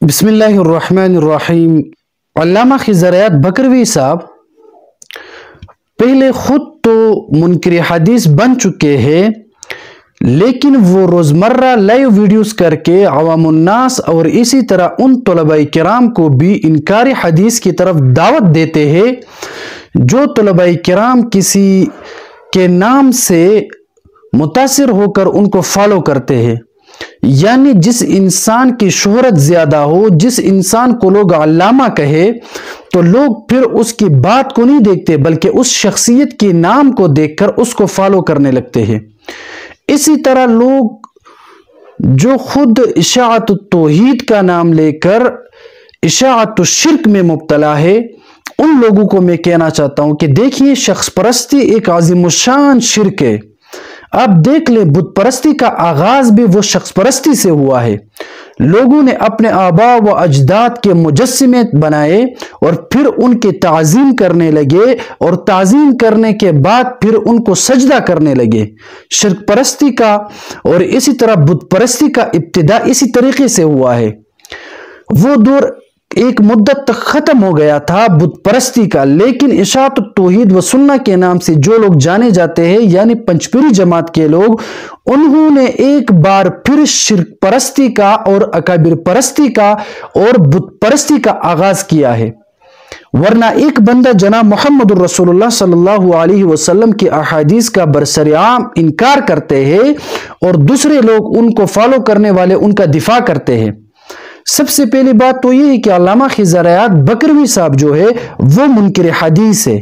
بسم اللہ الرحمن الرحیم۔ علامہ خضر بکروی صاحب پہلے خود تو منکر حدیث بن چکے ہیں، لیکن وہ روزمرہ لائیو ویڈیوز کر کے عوام الناس اور اسی طرح ان طلباء کرام کو بھی انکار حدیث کی طرف دعوت دیتے ہیں جو طلباء کرام کسی کے نام سے متاثر ہو کر ان کو فالو کرتے ہیں۔ یعنی جس انسان کی شہرت زیادہ ہو، جس انسان کو لوگ علامہ کہے تو لوگ پھر اس کی بات کو نہیں دیکھتے بلکہ اس شخصیت کے نام کو دیکھ کر اس کو فالو کرنے لگتے ہیں۔ اسی طرح لوگ جو خود اشاعت التوحید کا نام لے کر اشاعت الشرک میں مبتلا ہے، ان لوگوں کو میں کہنا چاہتا ہوں کہ دیکھیے، شخص پرستی ایک عظیم الشان شرک ہے۔ آپ دیکھ لیں، بت پرستی کا آغاز بھی وہ شخص پرستی سے ہوا ہے۔ لوگوں نے اپنے آباء و اجداد کے مجسمے بنائے اور پھر ان کی تعظیم کرنے لگے، اور تعظیم کرنے کے بعد پھر ان کو سجدہ کرنے لگے۔ شرک پرستی کا اور اسی طرح بت پرستی کا ابتدا اسی طریقے سے ہوا ہے۔ وہ دور ایک مدت تک ختم ہو گیا تھا بت پرستی کا، لیکن اشاعت التوحید و سنہ کے نام سے جو لوگ جانے جاتے ہیں، یعنی پنجپیری جماعت کے لوگ، انہوں نے ایک بار پھر شرک پرستی کا اور اکابر پرستی کا اور بت پرستی کا آغاز کیا ہے۔ ورنہ ایک بندہ جناب محمد الرسول اللہ صلی اللہ علیہ وسلم کی احادیث کا برسرعام انکار کرتے ہیں اور دوسرے لوگ ان کو فالو کرنے والے ان کا دفاع کرتے ہیں۔ سب سے پہلی بات تو یہ ہے کہ علامہ خضر بکروی صاحب جو ہے وہ منکر حدیث ہے۔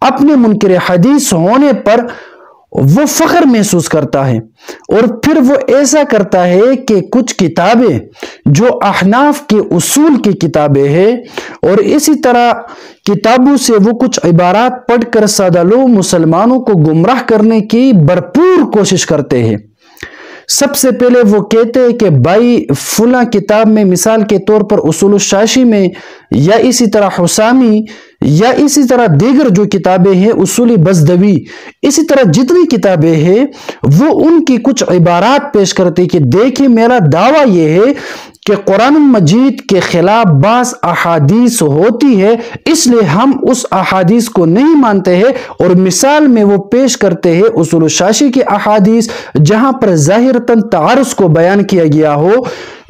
اپنے منکر حدیث ہونے پر وہ فخر محسوس کرتا ہے، اور پھر وہ ایسا کرتا ہے کہ کچھ کتابیں جو احناف کے اصول کی کتابیں ہیں، اور اسی طرح کتابوں سے وہ کچھ عبارات پڑھ کر سادہ لوگ مسلمانوں کو گمراہ کرنے کی بھرپور کوشش کرتے ہیں۔ سب سے پہلے وہ کہتے ہیں کہ بھائی فلاں کتاب میں، مثال کے طور پر اصول الشاشی میں، یا اسی طرح حسامی، یا اسی طرح دیگر جو کتابیں ہیں، اصول بزدوی، اسی طرح جتنی کتابیں ہیں، وہ ان کی کچھ عبارات پیش کرتے کہ دیکھیں، میرا دعویٰ یہ ہے کہ قرآن مجید کے خلاف بعض احادیث ہوتی ہے، اس لیے ہم اس احادیث کو نہیں مانتے ہیں، اور مثال میں وہ پیش کرتے ہیں اصول الشاشی کی احادیث جہاں پر ظاہرتاً تعارض کو بیان کیا گیا ہو،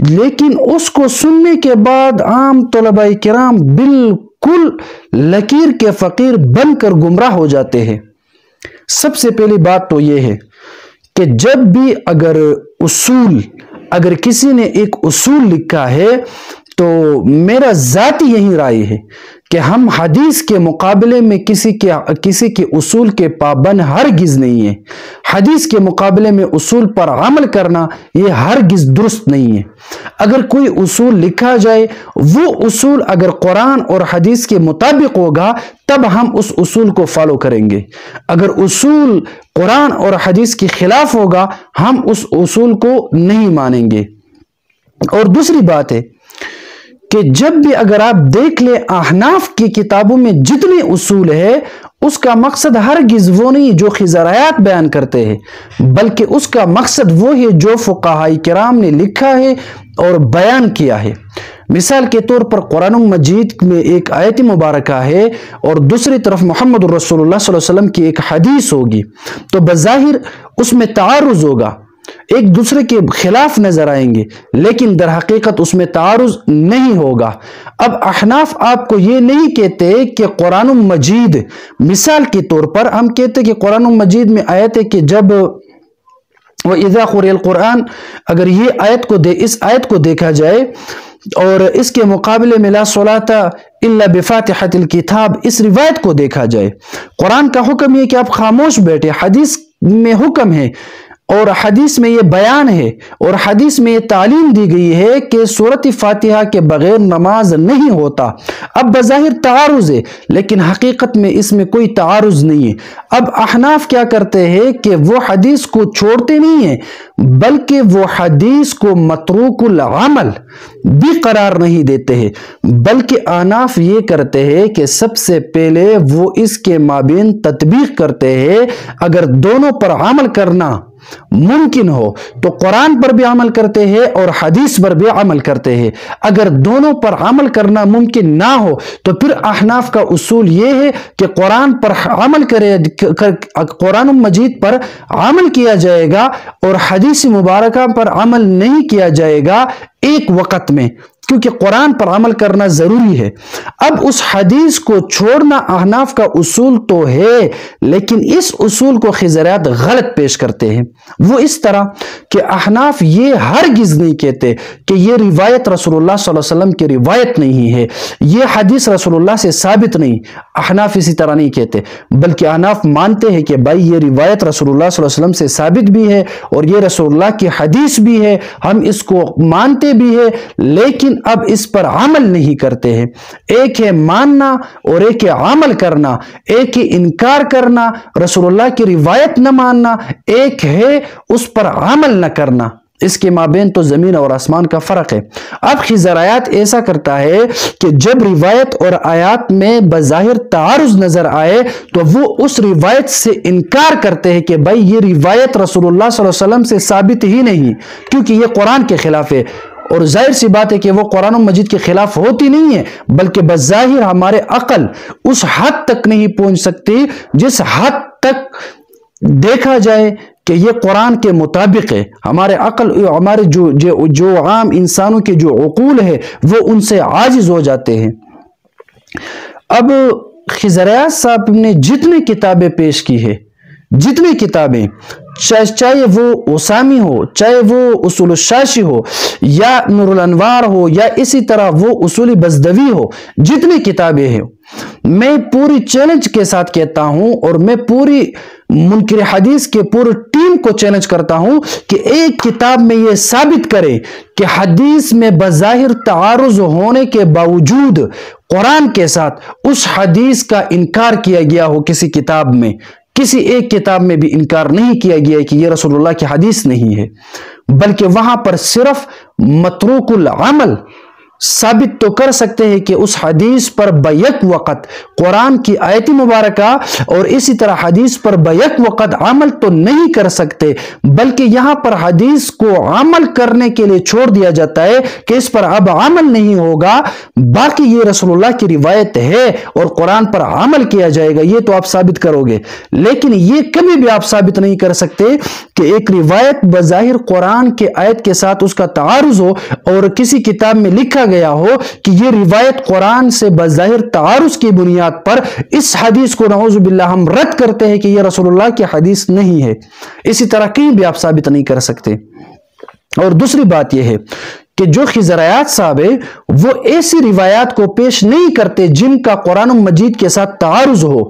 لیکن اس کو سننے کے بعد عام طلباء کرام بالکل لکیر کے فقیر بن کر گمراہ ہو جاتے ہیں۔ سب سے پہلی بات تو یہ ہے کہ جب بھی اگر کسی نے ایک اصول لکھا ہے تو میرا ذاتی یہی رائے ہے کہ ہم حدیث کے مقابلے میں کسی کے اصول کے پابند ہرگز نہیں ہے۔ حدیث کے مقابلے میں اصول پر عمل کرنا یہ ہرگز درست نہیں ہے۔ اگر کوئی اصول لکھا جائے، وہ اصول اگر قرآن اور حدیث کے مطابق ہوگا تب ہم اس اصول کو فالو کریں گے۔ اگر اصول قرآن اور حدیث کے خلاف ہوگا ہم اس اصول کو نہیں مانیں گے۔ اور دوسری بات ہے کہ جب بھی اگر آپ دیکھ لیں احناف کی کتابوں میں جتنے اصول ہے، اس کا مقصد ہرگز وہ نہیں جو خضرایات بیان کرتے ہیں، بلکہ اس کا مقصد وہ ہے جو فقہاء کرام نے لکھا ہے اور بیان کیا ہے۔ مثال کے طور پر قرآن مجید میں ایک آیت مبارکہ ہے اور دوسری طرف محمد الرسول اللہ صلی اللہ علیہ وسلم کی ایک حدیث ہوگی، تو بظاہر اس میں تعارض ہوگا، ایک دوسرے کے خلاف نظر آئیں گے، لیکن در حقیقت اس میں تعارض نہیں ہوگا۔ اب احناف آپ کو یہ نہیں کہتے کہ قرآن مجید، مثال کے طور پر ہم کہتے کہ قرآن مجید میں آیت ہے کہ جب وَإِذَا قُرِئَ الْقُرْآنُ، اگر یہ اس آیت کو دیکھا جائے اور اس کے مقابلے میں لا صلاۃ الا بفاتحۃ الکتاب، اس روایت کو دیکھا جائے، قرآن کا حکم یہ کہ آپ خاموش بیٹھے، حدیث میں حکم ہے اور حدیث میں یہ بیان ہے اور حدیث میں یہ تعلیم دی گئی ہے کہ سورۃ فاتحہ کے بغیر نماز نہیں ہوتا۔ اب بظاہر تعارض ہے، لیکن حقیقت میں اس میں کوئی تعارض نہیں ہے۔ اب احناف کیا کرتے ہیں کہ وہ حدیث کو چھوڑتے نہیں ہیں، بلکہ وہ حدیث کو متروک العمل بھی قرار نہیں دیتے ہیں، بلکہ احناف یہ کرتے ہیں کہ سب سے پہلے وہ اس کے مابین تطبیق کرتے ہیں۔ اگر دونوں پر عمل کرنا ممکن ہو تو قرآن پر بھی عمل کرتے ہیں اور حدیث پر بھی عمل کرتے ہیں۔ اگر دونوں پر عمل کرنا ممکن نہ ہو تو پھر احناف کا اصول یہ ہے کہ قرآن پر عمل کرے، قرآن مجید پر عمل کیا جائے گا اور حدیث مبارکہ پر عمل نہیں کیا جائے گا ایک وقت میں، کیونکہ قرآن پر عمل کرنا ضروری ہے۔ اب اس حدیث کو چھوڑنا احناف کا اصول تو ہے، لیکن اس اصول کو خضریات غلط پیش کرتے ہیں۔ وہ اس طرح کہ احناف یہ ہرگز نہیں کہتے کہ یہ روایت رسول اللہ صلی اللہ علیہ وسلم کی روایت نہیں ہے، یہ حدیث رسول اللہ سے ثابت نہیں۔ احناف اسی طرح نہیں کہتے، بلکہ احناف مانتے ہیں کہ بھائی یہ روایت رسول اللہ صلی اللہ علیہ وسلم سے ثابت بھی ہے اور یہ رسول اللہ کی حدیث بھی ہے، ہم اس کو مانتے بھی ہے، لیکن اب اس پر عمل نہیں کرتے ہیں۔ ایک ہے ماننا اور ایک ہے عمل کرنا، ایک ہے انکار کرنا، رسول اللہ کی روایت نہ ماننا، ایک ہے اس پر عمل نہ کرنا۔ اس کے مابین تو زمین اور آسمان کا فرق ہے۔ اب خضریات ایسا کرتا ہے کہ جب روایت اور آیات میں بظاہر تعارض نظر آئے تو وہ اس روایت سے انکار کرتے ہیں کہ بھائی یہ روایت رسول اللہ صلی اللہ علیہ وسلم سے ثابت ہی نہیں، کیونکہ یہ قرآن کے خلاف ہے۔ اور ظاہر سی بات ہے کہ وہ قرآن مجید کے خلاف ہوتی نہیں ہے، بلکہ بظاہر ہمارے عقل اس حد تک نہیں پہنچ سکتی جس حد تک دیکھا جائے کہ یہ قرآن کے مطابق ہے۔ ہمارے عقل، ہمارے جو عام انسانوں کے جو عقول ہے وہ ان سے عاجز ہو جاتے ہیں۔ اب خضریات صاحب نے جتنی کتابیں پیش کی ہے، جتنی کتابیں، چاہے وہ اسامی ہو، چاہے وہ اصول الشاشی ہو یا نور الانوار ہو یا اسی طرح وہ اصول بزدوی ہو، جتنی کتابیں ہیں، میں پوری چیلنج کے ساتھ کہتا ہوں اور میں پوری منکر حدیث کے پوری ٹیم کو چیلنج کرتا ہوں کہ ایک کتاب میں یہ ثابت کرے کہ حدیث میں بظاہر تعارض ہونے کے باوجود قرآن کے ساتھ اس حدیث کا انکار کیا گیا ہو۔ کسی کتاب میں، کسی ایک کتاب میں بھی انکار نہیں کیا گیا کہ یہ رسول اللہ کی حدیث نہیں ہے، بلکہ وہاں پر صرف متروک العمل ثابت تو کر سکتے ہیں کہ اس حدیث پر بیک وقت قرآن کی آیت مبارکہ اور اسی طرح حدیث پر بیک وقت عمل تو نہیں کر سکتے، بلکہ یہاں پر حدیث کو عمل کرنے کے لیے چھوڑ دیا جاتا ہے کہ اس پر اب عمل نہیں ہوگا، باقی یہ رسول اللہ کی روایت ہے اور قرآن پر عمل کیا جائے گا، یہ تو آپ ثابت کرو گے۔ لیکن یہ کبھی بھی آپ ثابت نہیں کر سکتے کہ ایک روایت بظاہر قرآن کے آیت کے ساتھ اس کا تعارض ہو اور کسی کتاب میں لکھا گیا ہو کہ یہ روایت قرآن سے بظاہر تعارض کی بنیاد پر اس حدیث کو نعوذ باللہ ہم رد کرتے ہیں کہ یہ رسول اللہ کی حدیث نہیں ہے۔ اسی طرح کہیں بھی آپ ثابت نہیں کر سکتے۔ اور دوسری بات یہ ہے کہ جو خضریات صاحب ہے وہ ایسی روایات کو پیش نہیں کرتے جن کا قرآن مجید کے ساتھ تعارض ہو،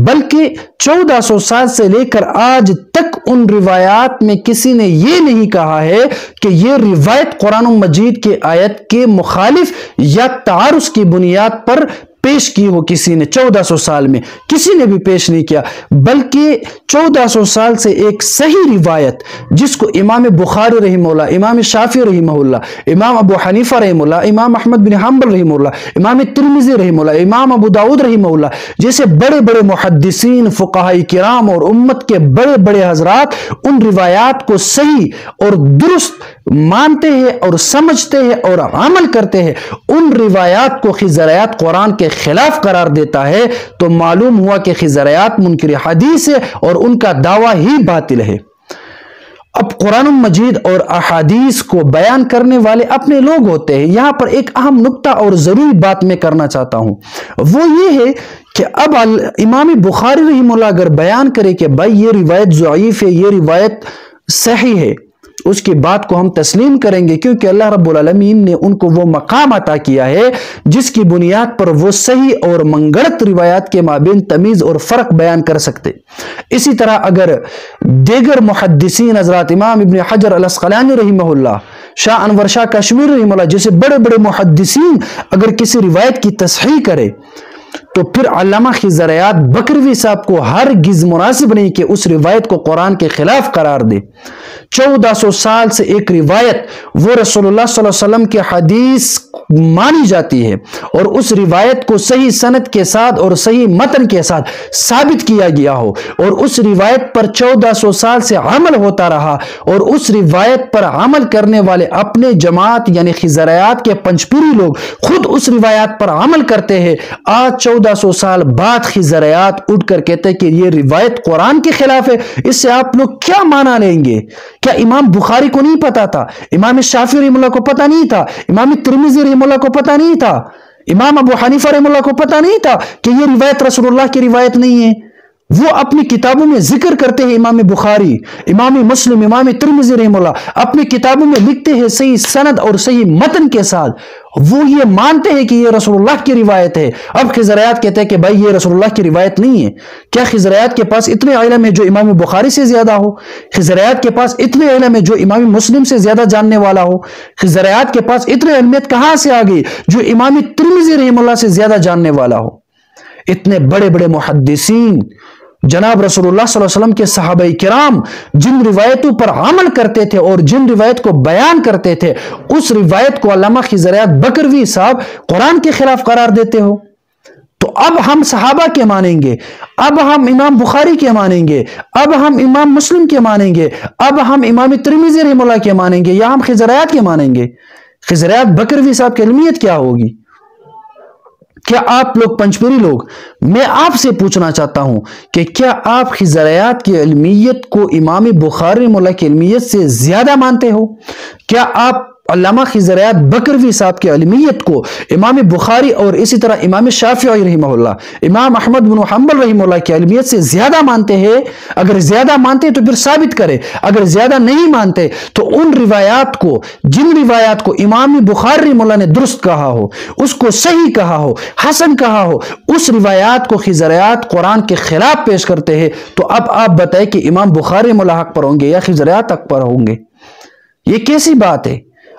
بلکہ 1400 سال سے لے کر آج تک ان روایات میں کسی نے یہ نہیں کہا ہے کہ یہ روایت قرآن مجید کے آیت کے مخالف یا تعارض کی بنیاد پر پیش کی ہو۔ کسی نے 1400 سال میں کسی نے بھی پیش نہیں کیا، بلکہ 1400 سال سے ایک صحیح روایت جس کو امام بخاری رحمہ اللہ، امام شافعی رحمہ اللہ، امام ابو حنیفہ رحمہ اللہ، امام احمد بن حنبل رحمہ اللہ، امام ترمذی رحمہ اللہ، امام ابو داؤد رحمہ اللہ جیسے بڑے بڑے محدثین، فقہاء کرام اور امت کے بڑے بڑے حضرات ان روایات کو صحیح اور درست مانتے ہیں اور سمجھتے ہیں اور عمل کرتے ہیں، ان روایات کو خضریات قرآن کے خلاف قرار دیتا ہے تو معلوم ہوا کہ خضریات منکر حدیث ہے اور ان کا دعویٰ ہی باطل ہے۔ اب قرآن مجید اور احادیث کو بیان کرنے والے اپنے لوگ ہوتے ہیں۔ یہاں پر ایک اہم نقطہ اور ضروری بات میں کرنا چاہتا ہوں، وہ یہ ہے کہ اب امام بخاری رحمہ اللہ اگر بیان کرے کہ بھائی یہ روایت ضعیف ہے، یہ روایت صحیح ہے، اس کی بات کو ہم تسلیم کریں گے، کیونکہ اللہ رب العالمین نے ان کو وہ مقام عطا کیا ہے جس کی بنیاد پر وہ صحیح اور منگڑت روایات کے مابین تمیز اور فرق بیان کر سکتے۔ اسی طرح اگر دیگر محدثین حضرات، امام ابن حجر العسقلانی رحمہ اللہ، شاہ انور شاہ کشمیری رحمہ اللہ جیسے بڑے بڑے محدثین اگر کسی روایت کی تصحیح کرے تو پھر علامہ خضریات بکروی صاحب کو ہرگز مناسب نہیں کہ اس روایت کو قرآن کے خلاف قرار دے۔ 1400 سال سے ایک روایت وہ رسول اللہ صلی اللہ علیہ وسلم کے حدیث مانی جاتی ہے اور اس روایت کو صحیح سند کے ساتھ اور صحیح متن کے ساتھ ثابت کیا گیا ہو اور اس روایت پر 1400 سال سے عمل ہوتا رہا اور اس روایت پر عمل کرنے والے اپنے جماعت یعنی خزرعیات کے پنجپیری لوگ خود اس روایات پر عمل کرتے ہیں، آج 1400 سال بعد خزرعیات اٹھ کر کہتے ہیں کہ یہ روایت قرآن کے خلاف ہے، اس سے آپ لوگ کیا مانا لیں گے؟ کیا امام بخاری کو نہیں پتا تھا؟ امام شافعی رحمہ اللہ کو پتا نہیں تھا؟ امام ترمذی رحمہ اللہ کو پتا نہیں تھا؟ امام ابو حنیفہ رحمہ اللہ کو پتا نہیں تھا کہ یہ روایت رسول اللہ کی روایت نہیں ہے؟ وہ اپنی کتابوں میں ذکر کرتے ہیں، امام بخاری، امام مسلم، امام ترمذی رحمہ اللہ اپنی کتابوں میں لکھتے ہیں صحیح سند اور صحیح متن کے ساتھ، وہ یہ مانتے ہیں کہ یہ رسول اللہ کی روایت ہے۔ اب خزرعیات کہتے ہیں کہ بھائی یہ رسول اللہ کی روایت نہیں ہے۔ کیا خزرعیات کے پاس اتنے علم ہے جو امام بخاری سے زیادہ ہو؟ خزرعیات کے پاس اتنے علم ہے جو امام مسلم سے زیادہ جاننے والا ہو؟ خزرعیات کے پاس اتنے علمیت کہاں سے آ گئی جو امام ترمذی رحمہ اللہ سے زیادہ جاننے والا ہو؟ اتنے بڑے بڑے محدثین جناب رسول اللہ صلی اللہ علیہ وسلم کے صحابہ کرام جن روایتوں پر عمل کرتے تھے اور جن روایت کو بیان کرتے تھے، اس روایت کو علامہ خزرعیات بکروی صاحب قرآن کے خلاف قرار دیتے ہو۔ تو اب ہم صحابہ کے مانیں گے، اب ہم امام بخاری کے مانیں گے، اب ہم امام مسلم کے مانیں گے، اب ہم امام ترمذی رحمہ اللہ کے مانیں گے، یا ہم خزرعیات کے مانیں گے؟ خزرعیات بکروی صاحب کی علمیت کیا ہوگی؟ کیا آپ لوگ پنجپیری لوگ، میں آپ سے پوچھنا چاہتا ہوں کہ کیا آپ خزرعیات کی علمیت کو امام بخاری رحمہ اللہ کی علمیت سے زیادہ مانتے ہو؟ کیا آپ علامہ خزرعیات بکروی صاحب کی علمیت کو امام بخاری اور اسی طرح امام شافعی رحمہ اللہ، امام احمد بن حنبل رحمہ اللہ کی علمیت سے زیادہ مانتے ہیں؟ اگر زیادہ مانتے تو پھر ثابت کرے، اگر زیادہ نہیں مانتے تو ان روایات کو، جن روایات کو امام بخاری رحمہ اللہ نے درست کہا ہو، اس کو صحیح کہا ہو، حسن کہا ہو، اس روایات کو خزرعیات قرآن کے خلاف پیش کرتے ہیں، تو اب آپ بتائیں کہ امام بخاری رحمہ اللہ حق پر ہوں گے یا خزرعیات حق پر ہوں گے؟ یہ کیسی بات ہے؟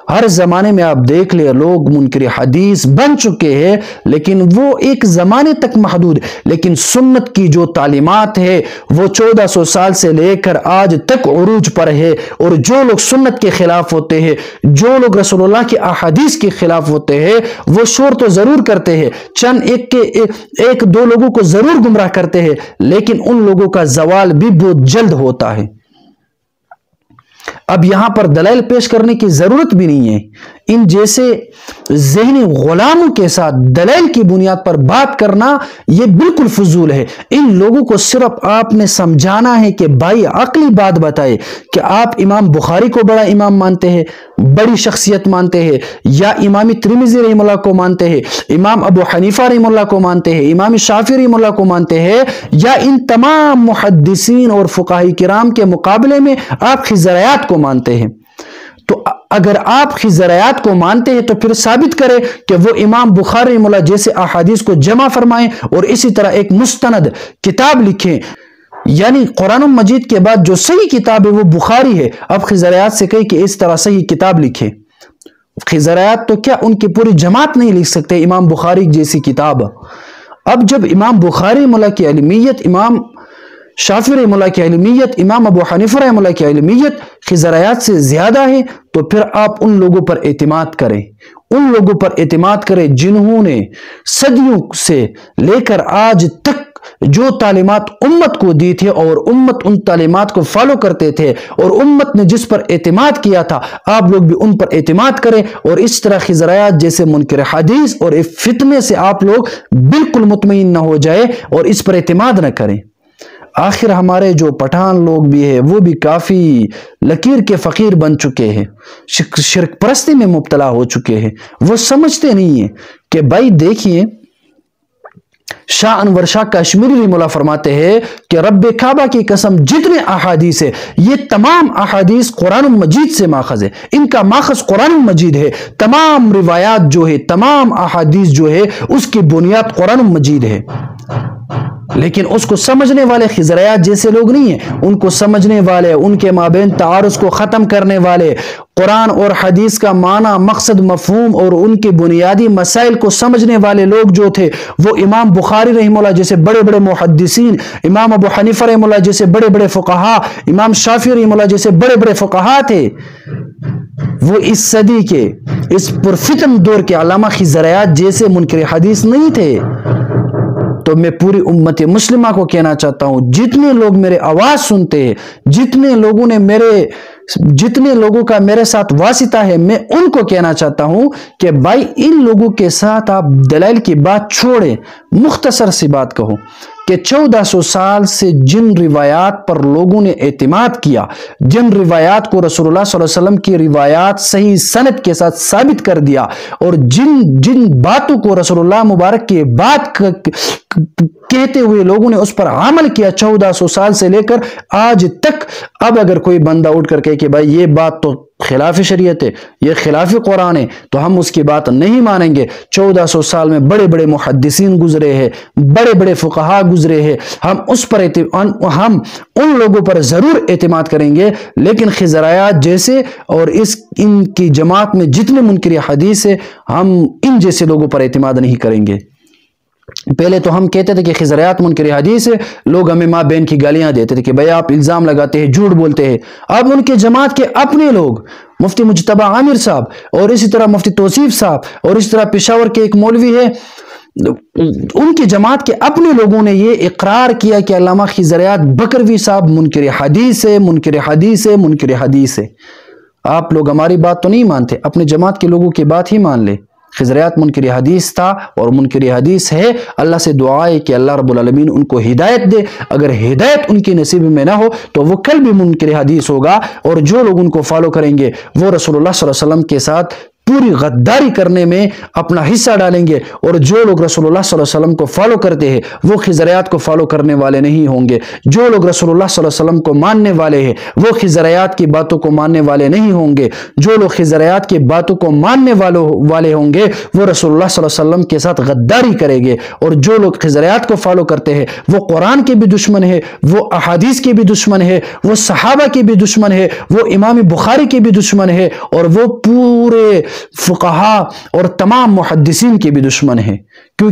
ہر زمانے میں آپ دیکھ لیں لوگ منکر حدیث بن چکے ہیں، لیکن وہ ایک زمانے تک محدود، لیکن سنت کی جو تعلیمات ہے وہ 1400 سال سے لے کر آج تک عروج پر ہے، اور جو لوگ سنت کے خلاف ہوتے ہیں، جو لوگ رسول اللہ کی احادیث کے خلاف ہوتے ہیں، وہ شور تو ضرور کرتے ہیں، چند ایک دو لوگوں کو ضرور گمراہ کرتے ہیں، لیکن ان لوگوں کا زوال بھی بہت جلد ہوتا ہے۔ اب یہاں پر دلائل پیش کرنے کی ضرورت بھی نہیں ہے، ان جیسے ذہنی غلاموں کے ساتھ دلائل کی بنیاد پر بات کرنا یہ بالکل فضول ہے۔ ان لوگوں کو صرف آپ نے سمجھانا ہے کہ بھائی عقلی بات بتائے کہ آپ امام بخاری کو بڑا امام مانتے ہیں، بڑی شخصیت مانتے ہیں، یا امام ترمذی رحمہ اللہ کو مانتے ہیں، امام ابو حنیفہ رحمہ اللہ کو مانتے ہیں، امام شافعی رحمہ اللہ کو مانتے ہیں، یا ان تمام محدثین اور فقہاء کرام کے مقابلے میں آپ خزرعیات کو مانتے ہیں؟ تو اگر آپ خزرعیات کو مانتے ہیں تو پھر ثابت کرے کہ وہ امام بخاری رحمہ اللہ جیسے احادیث کو جمع فرمائیں اور اسی طرح ایک مستند کتاب لکھیں، یعنی قرآن مجید کے بعد جو صحیح کتاب ہے وہ بخاری ہے۔ اب خزرعیات سے کہیں کہ اس طرح صحیح کتاب لکھیں، خزرعیات تو کیا ان کی پوری جماعت نہیں لکھ سکتے امام بخاری جیسی کتاب؟ اب جب امام بخاری رحمہ اللہ کی علمیت، امام شافعی رحمہ اللہ کی علمیت، امام ابو حنیفہ رحمہ اللہ کی علمیت خزرعیات سے زیادہ ہے، تو پھر آپ ان لوگوں پر اعتماد کریں، ان لوگوں پر اعتماد کریں جنہوں نے صدیوں سے لے کر آج تک جو تعلیمات امت کو دی تھی اور امت ان تعلیمات کو فالو کرتے تھے، اور امت نے جس پر اعتماد کیا تھا آپ لوگ بھی ان پر اعتماد کریں، اور اس طرح خزرعیات جیسے منکر حدیث اور فتنے سے آپ لوگ بالکل مطمئن نہ ہو جائے اور اس پر اعتماد نہ کریں۔ آخر ہمارے جو پٹھان لوگ بھی ہیں وہ بھی کافی لکیر کے فقیر بن چکے ہیں، شرک پرستی میں مبتلا ہو چکے ہیں، وہ سمجھتے نہیں ہیں کہ بھائی دیکھیے شاہ انور شاہ کشمیری رحمہ اللہ فرماتے ہیں کہ رب کعبہ کی قسم جتنے احادیث ہے یہ تمام احادیث قرآن مجید سے ماخذ ہے، ان کا ماخذ قرآن مجید ہے، تمام روایات جو ہے، تمام احادیث جو ہے اس کی بنیاد قرآن مجید ہے۔ لیکن اس کو سمجھنے والے خضریات جیسے لوگ نہیں ہیں، ان کو سمجھنے والے، ان کے مابین تعارض کو ختم کرنے والے، قرآن اور حدیث کا معنی، مقصد، مفہوم اور ان کے بنیادی مسائل کو سمجھنے والے لوگ جو تھے وہ امام بخاری رحمہ اللہ جیسے بڑے بڑے محدثین، امام ابو حنیفہ رحمہ اللہ جیسے بڑے بڑے فقہا، امام شافعی رحمہ اللہ جیسے بڑے بڑے فقہا تھے۔ وہ اس صدی کے اس پرفتن دور کے علامہ خضریات جیسے منکر حدیث نہیں تھے۔ تو میں پوری امت مسلمہ کو کہنا چاہتا ہوں، جتنے لوگ میرے آواز سنتے ہیں، جتنے لوگوں کا میرے ساتھ واسطہ ہے، میں ان کو کہنا چاہتا ہوں کہ بھائی ان لوگوں کے ساتھ آپ دلائل کی بات چھوڑیں، مختصر سی بات کہوں کہ 1400 سال سے جن روایات پر لوگوں نے اعتماد کیا، جن روایات کو رسول اللہ صلی اللہ علیہ وسلم کی روایات صحیح سند کے ساتھ ثابت کر دیا، اور جن باتوں کو رسول اللہ مبارک کی بات کہتے ہوئے لوگوں نے اس پر عمل کیا 1400 سال سے لے کر آج تک، اب اگر کوئی بندہ اٹھ کر کہے کہ بھائی یہ بات تو خلاف شریعت ہے، یہ خلاف قرآن ہے، تو ہم اس کی بات نہیں مانیں گے۔ 1400 سال میں بڑے بڑے محدثین گزرے ہیں، بڑے بڑے فقہا گزرے ہیں، ہم ان لوگوں پر ضرور اعتماد کریں گے، لیکن خضریات جیسے اور ان کی جماعت میں جتنے منکر حدیث ہیں، ہم ان جیسے لوگوں پر اعتماد نہیں کریں گے۔ پہلے تو ہم کہتے تھے کہ خضریات منکر حدیث ہے، لوگ ہمیں ماں بہن کی گالیاں دیتے تھے کہ بھئی آپ الزام لگاتے ہیں، جھوٹ بولتے ہیں۔ اب ان کے جماعت کے اپنے لوگ، مفتی مجتبی عامر صاحب اور اسی طرح مفتی توصیف صاحب اور اسی طرح پشاور کے ایک مولوی ہے، ان کی جماعت کے اپنے لوگوں نے یہ اقرار کیا کہ علامہ خضریات بکروی صاحب منکر حدیث ہے، منکر حدیث ہے، منکر حدیث ہے۔ آپ لوگ ہماری بات تو نہیں مانتے، اپنے جماعت کے لوگوں کی بات ہی مان لے۔ خضریات منکر حدیث تھا اور منکر حدیث ہے۔ اللہ سے دعا ہے کہ اللہ رب العالمین ان کو ہدایت دے، اگر ہدایت ان کی نصیب میں نہ ہو تو وہ کل بھی منکر حدیث ہوگا، اور جو لوگ ان کو فالو کریں گے وہ رسول اللہ صلی اللہ علیہ وسلم کے ساتھ پوری غداری کرنے میں اپنا حصہ ڈالیں گے، اور جو لوگ رسول اللہ صلی اللہ علیہ وسلم کو فالو کرتے ہیں وہ خضریات کو فالو کرنے والے نہیں ہوں گے۔ جو لوگ رسول اللہ صلی اللہ علیہ وسلم کو ماننے والے ہیں وہ خضریات کی باتوں کو ماننے والے نہیں ہوں گے۔ جو لوگ خضریات کی باتوں کو ماننے والے ہوں گے وہ رسول اللہ صلی اللہ علیہ وسلم کے ساتھ غداری کریں گے، اور جو لوگ خضریات کو فالو کرتے ہیں وہ قرآن کے بھی دشمن ہے، وہ احادیث کے بھی دشمن ہے، وہ صحابہ کے بھی دشمن ہے، وہ امام بخاری کے بھی دشمن ہے، اور وہ پورے فقہا اور تمام محدثین کے بھی دشمن ہیں۔ کیونکہ